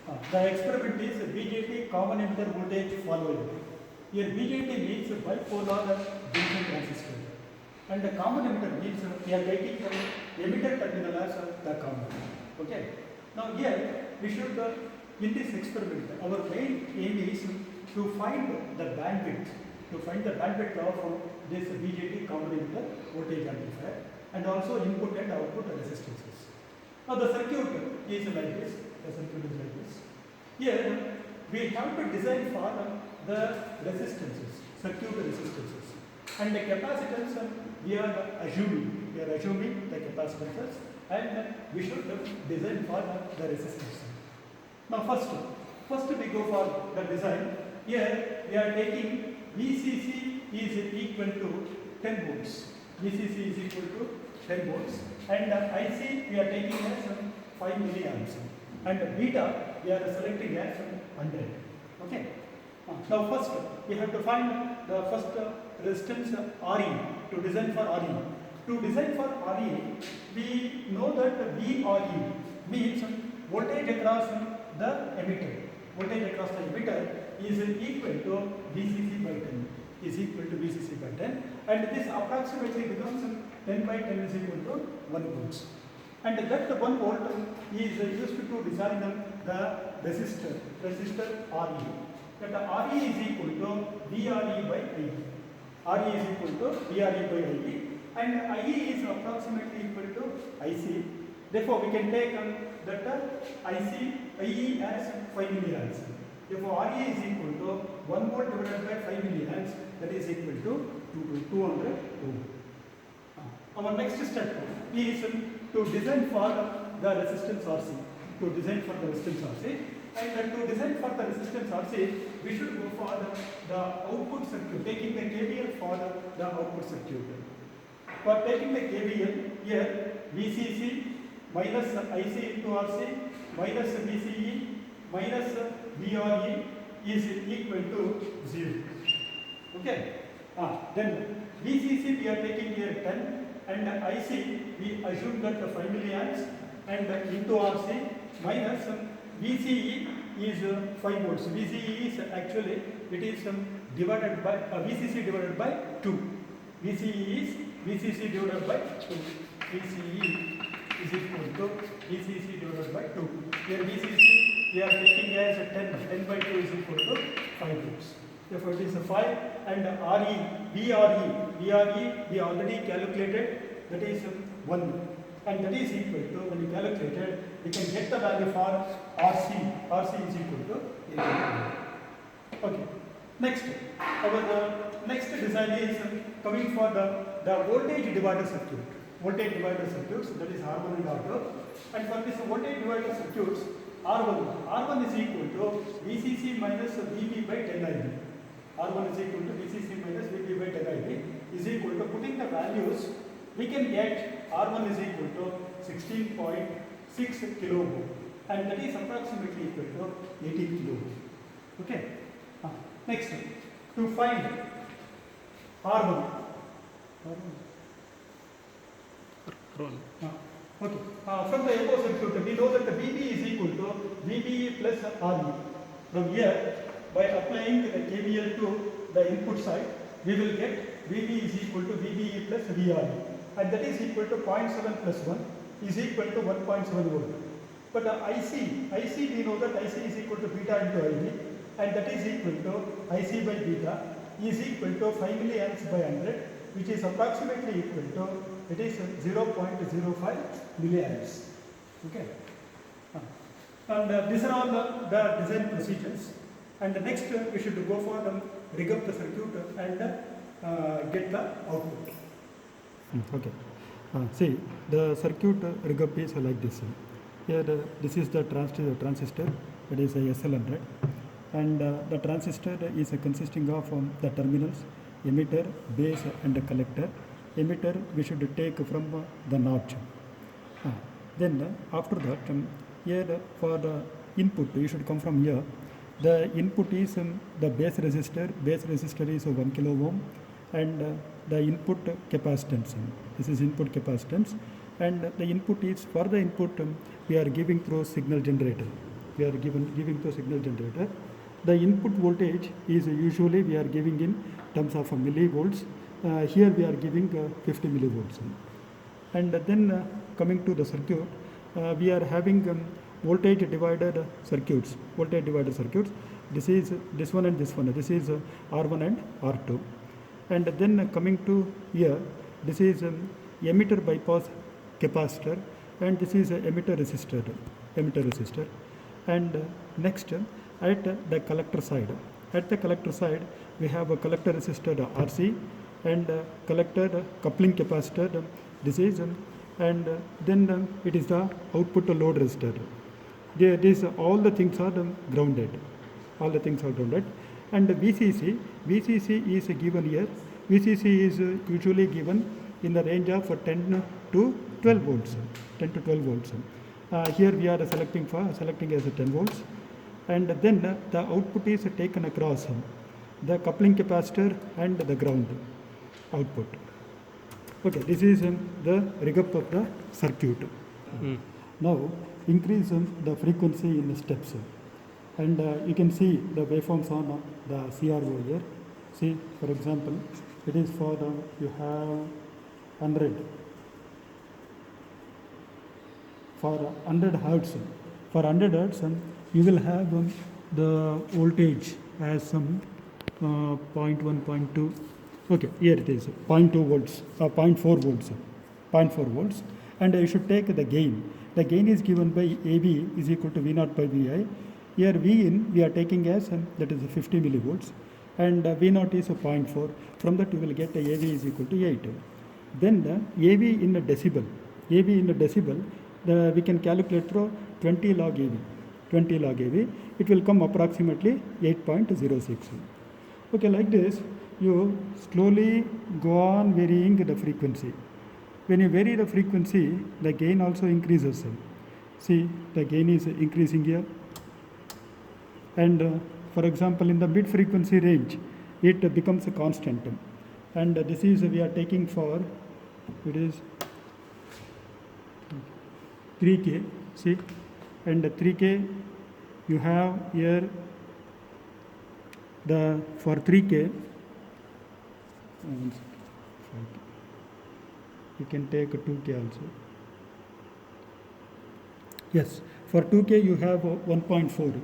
The experiment is BJT common emitter voltage following. Here BJT means bipolar junction transistor, and the common emitter means we are taking the emitter terminal as the common. Okay. Now here we should in this experiment our main aim is to find the bandwidth, of this BJT common emitter voltage amplifier, and also input and output resistances. Now the circuit is like this. The circuit is like this. Here we have to design for the resistances, circuit resistances, and the capacitance we are assuming the capacitances, and we should design for the resistance. Now first we go for the design. Here we are taking VCC is equal to 10 volts. VCC is equal to 10 volts, and IC we are taking as 5 milliamps, and beta we are selecting as 100. Okay. Now first we have to find the first resistance RE to design for RE. To design for RE, we know that VRE means voltage across the emitter. Voltage across the emitter is equal to VCC by 10. Is equal to VCC by 10, and this approximately becomes 10 by 10 is equal to 1 volts. And that 1 volt is used to design the resistor RE. That RE is equal to VRE by IE. RE is equal to VRE by IE, and IE is approximately equal to IC. Therefore, we can take that IE as 5 milliamps. Therefore, RE is equal to 1 volt divided by 5 milliamps, that is equal to 200 ohm. Our next step is to design for the resistance RC. To design for the resistance RC, and to design for the resistance RC, we should go for the output circuit, taking the KVL for the output circuit. For taking the KVL, here VCC minus IC into RC minus VCE minus VRE is equal to 0. Okay. Then VCC we are taking here 10, and IC we assume that 5 milliamps, and into RC minus VCE is 5 volts. VCE is actually it is divided by VCC divided by 2. VCE is VCC divided by 2. VCE is equal to VCC divided by 2. Here VCC we are taking as 10 by 2 is equal to 5 volts. Therefore, it is 5, and VRE we already calculated, that is 1, and that is equal to, when you calculated, we can get the value for RC is equal to 8. Okay. Next, our next design is coming for the voltage divider circuit. Voltage divider circuits, that is R1 and R2, and for this voltage divider circuits, R1 is equal to VCC minus VB by 10 IB. R1 is equal to VCC minus VB by 10 IB is equal to, putting the values, we can get R1 is equal to 16.6 kilo ohm, and that is approximately equal to 18 kilo ohm. Okay. Next, to find R1. Okay. From the above circuit, we know that the VB is equal to VBE plus RE. From here, by applying the KVL to the input side, we will get VB is equal to VBE plus VRE, and that is equal to 0.7 plus 1 is equal to 1.7 volt. But IC we know that IC is equal to beta into IB, and that is equal to IC by beta is equal to 5 milliamps by 100, which is approximately equal to, it is 0.05 milliamps. Okay. And these are all the design procedures. And next we should go for rig up the circuit and get the output. Okay. See, the circuit rig up is like this. Here this is the transistor, that is a SL100, and the transistor is consisting of the terminals, emitter, base and the collector. Emitter we should take from the notch. Then after that, here for the input you should come from here. The input is the base resistor. Base resistor is 1 kilo ohm, and the input capacitance. This is input capacitance, and the input is, for the input we are giving through signal generator. we are giving to signal generator. The input voltage is usually we are giving in terms of millivolts. Here we are giving 50 millivolts. And then coming to the circuit, we are having voltage divider circuits. This one and this one. This is R1 and R2. And then coming to here, this is emitter bypass capacitor, and this is emitter resistor. And next, at the collector side, we have a collector resistor RC and collector coupling capacitor. This is and then it is the output load resistor. All the things are grounded. And VCC is given here. VCC is usually given in the range of 10 to 12 volts. Here we are selecting as 10 volts. And then the output is taken across the coupling capacitor and the ground output. Okay, this is the rig up of the circuit. Now increase the frequency in the steps, and you can see the waveforms on the CRO here. See, for example, it is for you have 100 for 100 hertz. For 100 hertz, you will have the voltage as some 0.1, 0.2. Okay, here it is 0.2 volts, 0.4 volts, and you should take the gain. The gain is given by AV is equal to V0 by Vi. Here V in we are taking as that is 50 millivolts, and V0 is 0.4. From that you will get AV is equal to 8. Then the AV in a decibel. We can calculate through 20 log AV. It will come approximately 8.06. Okay, like this, you slowly go on varying the frequency. When you vary the frequency, the gain also increases. See, the gain is increasing here. And for example, in the mid frequency range, it becomes a constant. And this is we are taking for, it is 3K. See, and 3K you have here for 3K. You can take 2K also. Yes, for 2K you have 1.4.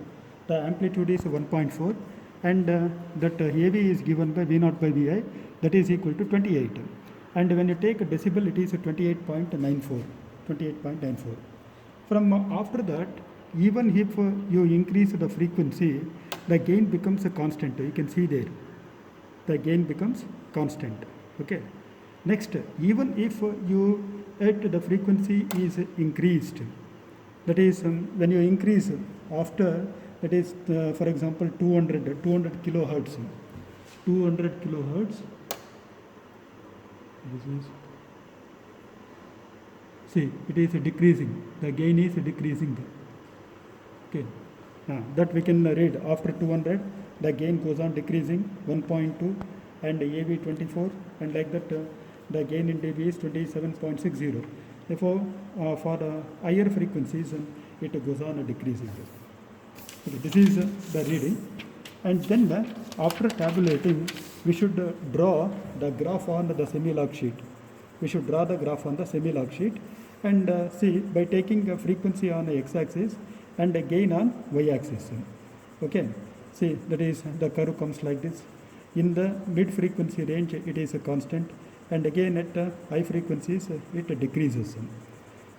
The amplitude is 1.4, and that AV is given by V0 by Vi, that is equal to 28. And when you take a decibel, it is 28.94. From after that, even if you increase the frequency, the gain becomes a constant. You can see there, the gain becomes constant. Okay. Next, even if the frequency is increased, that is when you increase after, that is for example 200 kilohertz. This is, see, it is decreasing. The gain is decreasing. Okay, that we can read. After 200, the gain goes on decreasing, 1.2, and AV 24, and like that the gain in dB is 27.60. Therefore, for the higher frequencies, it goes on decreasing. Okay, this is the reading. And then after tabulating, we should draw the graph on the semi-log sheet. And see, by taking a frequency on the x-axis and a gain on y-axis. Okay, see, that is the curve comes like this. In the mid frequency range, it is a constant, and again at high frequencies, it decreases.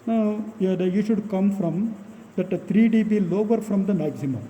Now, you should come from that 3 dB lower from the maximum.